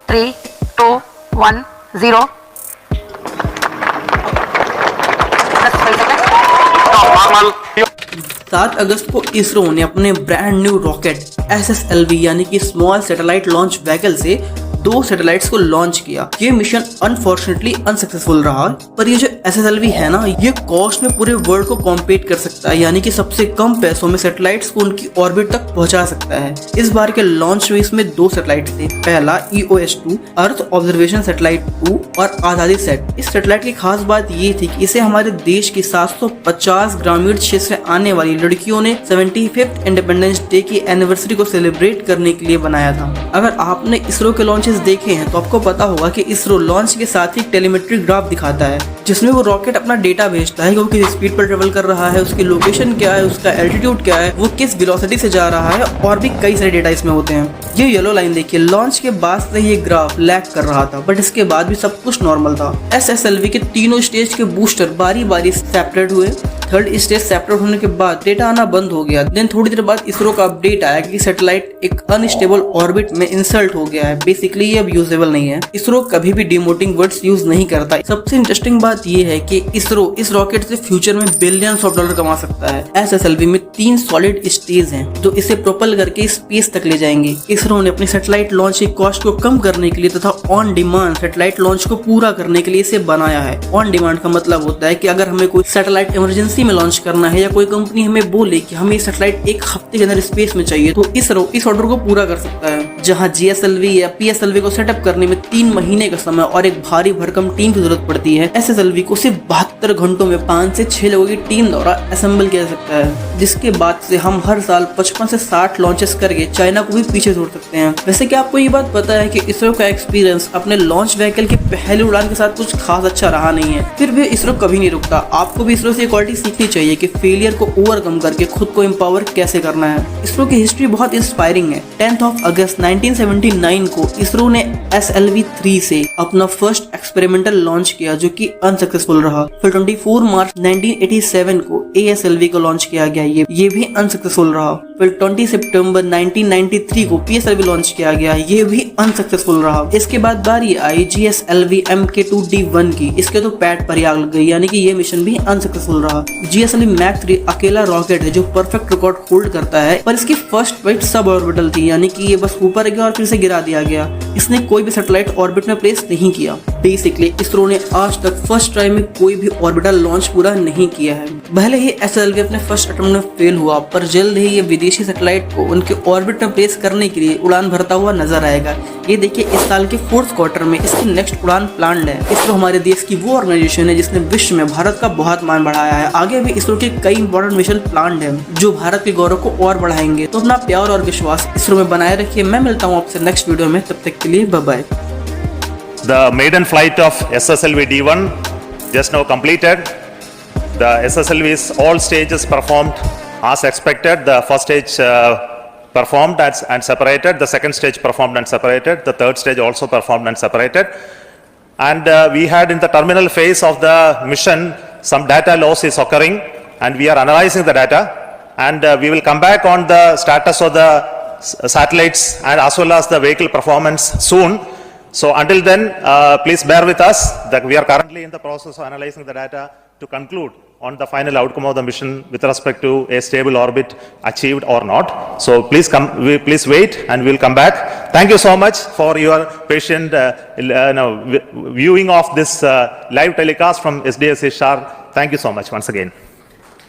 3, 2, 1, 0. 7 अगस्त को इसरो ने अपने ब्रांड न्यू रॉकेट SSLV यानी कि स्मॉल सैटेलाइट लॉन्च व्हीकल से 2 सैटेलाइट्स को लॉन्च किया। ये मिशन अनफॉर्चुनेटली अनसक्सेसफुल रहा, पर ये जो SSLV है ना, ये कॉस्ट में पूरे वर्ल्ड को कॉम्पीट कर सकता है, यानी कि सबसे कम पैसों में सैटेलाइट्स को उनकी ऑर्बिट तक पहुंचा सकता है। इस बार के लॉन्च में इसमें 2 सैटेलाइट थे, पहला EOS-2 अर्थ ऑब्जर्वेशन सैटेलाइट 2 और आजादी सेट। इस सैटेलाइट की खास बात ये थी कि इसे हमारे देश की 750 ग्रामीण क्षेत्र से आने वाली लड़कियों ने 75th इंडिपेंडेंस डे की एनिवर्सरी को सेलिब्रेट करने के लिए बनाया था। अगर आपने इसरो के लॉन्चेस देखे हैं तो आपको पता होगा कि इसरो लॉन्च के साथ ही टेलीमेट्री ग्राफ दिखाता है, जिसमें वो रॉकेट अपना डेटा भेजता है कि वो किस स्पीड पर ट्रेवल कर रहा है, उसकी लोकेशन क्या है, उसका एल्टीट्यूड क्या है, वो किस वेलोसिटी से जा रहा है, और भी कई सारे डेटा इसमें होते हैं। ये येलो लाइन देखिए, लॉन्च के बाद से ये ग्राफ लैग कर रहा था, बट इसके बाद भी सब कुछ नॉर्मल था। SSLV के तीनों स्टेज के बूस्टर बारी बारी सेपरेट हुए। थर्ड स्टेज सेपरेट होने के बाद डेटा आना बंद हो गया। देन थोड़ी देर बाद इसरो का अपडेट आया कि सैटेलाइट एक अनस्टेबल ऑर्बिट में इंसल्ट हो गया है, बेसिकली ये अब यूजेबल नहीं है। इसरो कभी भी डिमोटिंग वर्ड्स यूज नहीं करता। सबसे इंटरेस्टिंग बात ये है कि इसरो इस रॉकेट से फ्यूचर में बिलियंस ऑफ डॉलर कमा सकता है। SSLV में 3 सॉलिड स्टेज हैं जो इसे प्रोपल करके स्पेस तक ले जाएंगे। इसरो ने अपनी सैटेलाइट लॉन्च की कॉस्ट को कम करने के लिए तथा ऑन डिमांड सैटेलाइट लॉन्च को पूरा करने के लिए इसे बनाया है। ऑन डिमांड का मतलब होता है कि अगर हमें कोई सैटेलाइट इमरजेंसी में लॉन्च करना है या कोई कंपनी हमें बोले कि हमें सैटेलाइट 1 हफ्ते के अंदर स्पेस में चाहिए, तो इसरो इस ऑर्डर को पूरा कर सकता है। जहां GSLV या PSLV को सेटअप करने में 3 महीने का समय और एक भारी भरकम टीम की जरूरत पड़ती है, SSLV को सिर्फ 72 घंटों में 5 से 6 लोगों की टीम द्वारा असेंबल किया जा सकता है, जिसके बाद से हम हर साल 55 से 60 लॉन्चेस करके चाइना को भी पीछे छोड़ सकते हैं। वैसे क्या आपको ये बात पता है कि इसरो का एक्सपीरियंस अपने लॉन्च व्हीकल की पहली उड़ान के साथ कुछ खास अच्छा रहा नहीं है, फिर भी इसरो कभी नहीं रुकता। आपको भी इसरो से क्वालिटी सीखनी चाहिए कि फेलियर को ओवरकम करके खुद को एम्पावर कैसे करना है। इसरो की हिस्ट्री बहुत इंस्पायरिंग है। 10 अगस्त 1979 को इसरो ने SLV-3 से अपना फर्स्ट एक्सपेरिमेंटल लॉन्च किया, जो कि अनसक्सेसफुल रहा। फिर 24 मार्च 1987 को ASLV को लॉन्च किया गया, ये भी अनसक्सेसफुल रहा। फिर 20 सितंबर 1993 को PSLV लॉन्च किया गया, ये भी अनसक्सेसफुल रहा। इसके बाद बारी आई GSLV Mk2D1 की। इसके तो पैड पर ही आग लग गई, यानी कि ये मिशन भी अनसक्सेसफुल रहा। GSLV Mach 3 अकेला रॉकेट है जो परफेक्ट रिकॉर्ड होल्ड करता है, पर इसकी फर्स्ट फ्लाइट सब ऑर्बिटल थी, यानी कि ये बस ऊपर गया और फिर से गिरा दिया गया। इसने कोई भी सैटेलाइट ऑर्बिट में प्लेस नहीं किया। बेसिकली इसरो ने आज तक फर्स्ट ट्राई में कोई भी ऑर्बिटल लॉन्च पूरा नहीं किया है। भले ही SLV अपने फर्स्ट अटेम्प्ट में फेल हुआ, पर जल्द ही ये विदेशी सैटेलाइट को उनके ऑर्बिट में प्लेस करने के लिए उड़ान भरता हुआ नजर आएगा। ये देखिए, इस साल के 4th क्वार्टर में इसकी नेक्स्ट उड़ान प्लान्ड है। इसरो हमारे देश की वो ऑर्गेनाइजेशन है जिसने विश्व में भारत का बहुत मान बढ़ाया है। आगे भी इसरो के कई इंपॉर्टेंट मिशन प्लान्ड है जो भारत के गौरव को और बढ़ाएंगे। तो अपना प्यार और विश्वास इसरो में बनाए रखिए। मैं मिलता हूँ आपसे नेक्स्ट वीडियो में, तब तक के लिए bye bye. The maiden flight of SSLV D1 just now completed. The SSLV's all stages performed as expected. The first stage performed and separated. The second stage performed and separated. The third stage also performed and separated. And we had in the terminal phase of the mission some data loss is occurring, and we are analyzing the data, and we will come back on the status of the satellites and as well as the vehicle performance soon. So until then, please bear with us that we are currently in the process of analyzing the data to conclude on the final outcome of the mission with respect to a stable orbit achieved or not. So please please wait, and we'll come back. Thank you so much for your patient viewing of this live telecast from SDSC Shar. Thank you so much once again.